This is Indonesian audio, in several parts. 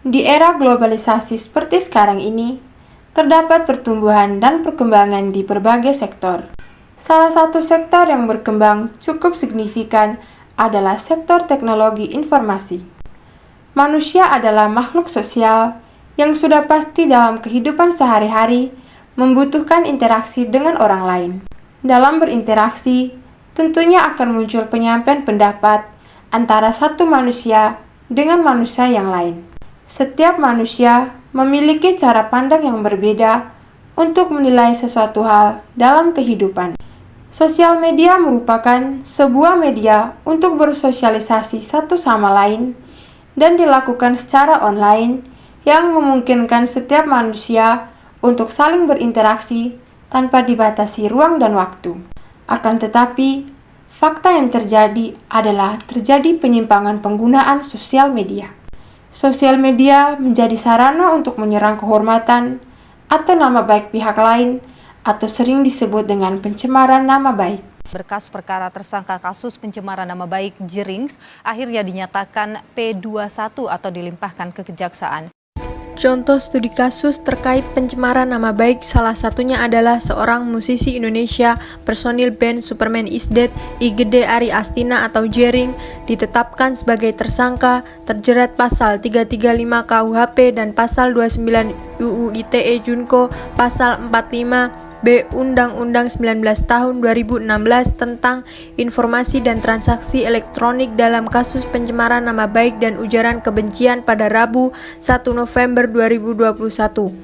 Di era globalisasi seperti sekarang ini, terdapat pertumbuhan dan perkembangan di berbagai sektor. Salah satu sektor yang berkembang cukup signifikan adalah sektor teknologi informasi. Manusia adalah makhluk sosial yang sudah pasti dalam kehidupan sehari-hari membutuhkan interaksi dengan orang lain. Dalam berinteraksi, tentunya akan muncul penyampaian pendapat antara satu manusia dengan manusia yang lain. Setiap manusia memiliki cara pandang yang berbeda untuk menilai sesuatu hal dalam kehidupan. Sosial media merupakan sebuah media untuk bersosialisasi satu sama lain dan dilakukan secara online yang memungkinkan setiap manusia untuk saling berinteraksi tanpa dibatasi ruang dan waktu. Akan tetapi, fakta yang terjadi adalah terjadi penyimpangan penggunaan sosial media. Sosial media menjadi sarana untuk menyerang kehormatan atau nama baik pihak lain atau sering disebut dengan pencemaran nama baik. Berkas perkara tersangka kasus pencemaran nama baik Jerings akhirnya dinyatakan P21 atau dilimpahkan ke kejaksaan. Contoh studi kasus terkait pencemaran nama baik salah satunya adalah seorang musisi Indonesia, personil band Superman is Dead, IGD Ari Astina atau Jering, ditetapkan sebagai tersangka, terjerat pasal 335 KUHP dan pasal 29 UU ITE Junko, pasal 45 B Undang-Undang 19 tahun 2016 tentang informasi dan transaksi elektronik dalam kasus pencemaran nama baik dan ujaran kebencian pada Rabu 1 November 2021.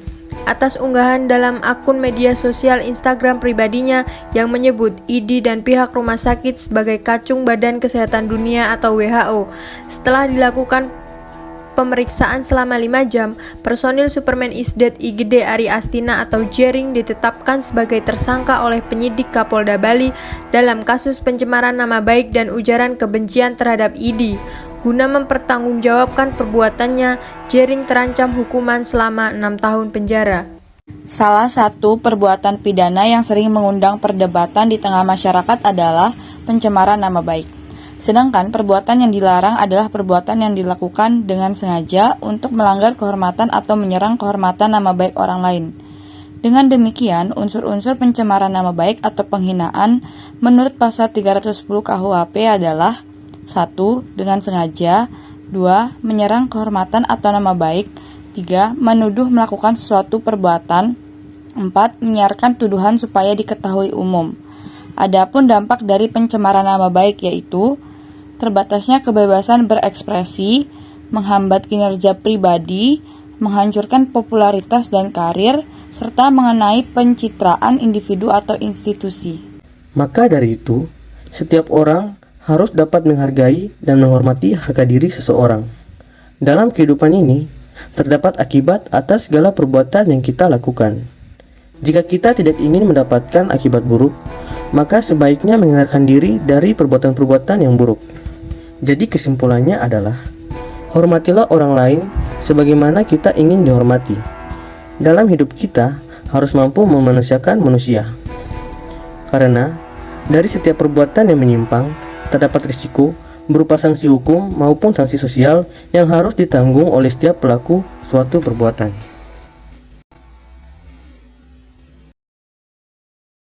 Atas unggahan dalam akun media sosial Instagram pribadinya yang menyebut ID dan pihak rumah sakit sebagai kacung Badan Kesehatan Dunia atau WHO. Setelah dilakukan pemeriksaan selama 5 jam, personil Superman is Dead IGD Ari Astina atau Jering ditetapkan sebagai tersangka oleh penyidik Kapolda Bali dalam kasus pencemaran nama baik dan ujaran kebencian terhadap ID. Guna mempertanggungjawabkan perbuatannya, Jering terancam hukuman selama 6 tahun penjara. Salah satu perbuatan pidana yang sering mengundang perdebatan di tengah masyarakat adalah pencemaran nama baik. Sedangkan perbuatan yang dilarang adalah perbuatan yang dilakukan dengan sengaja untuk melanggar kehormatan atau menyerang kehormatan nama baik orang lain. Dengan demikian, unsur-unsur pencemaran nama baik atau penghinaan menurut pasal 310 KUHP adalah 1. Dengan sengaja, 2. Menyerang kehormatan atau nama baik, 3. Menuduh melakukan suatu perbuatan, 4. Menyiarkan tuduhan supaya diketahui umum. Adapun dampak dari pencemaran nama baik yaitu terbatasnya kebebasan berekspresi, menghambat kinerja pribadi, menghancurkan popularitas dan karir, serta mengenai pencitraan individu atau institusi. Maka dari itu, setiap orang harus dapat menghargai dan menghormati harga diri seseorang. Dalam kehidupan ini, terdapat akibat atas segala perbuatan yang kita lakukan. Jika kita tidak ingin mendapatkan akibat buruk, maka sebaiknya menghindarkan diri dari perbuatan-perbuatan yang buruk. Jadi kesimpulannya adalah, hormatilah orang lain sebagaimana kita ingin dihormati. Dalam hidup kita harus mampu memanusiakan manusia. Karena dari setiap perbuatan yang menyimpang, terdapat risiko berupa sanksi hukum maupun sanksi sosial yang harus ditanggung oleh setiap pelaku suatu perbuatan.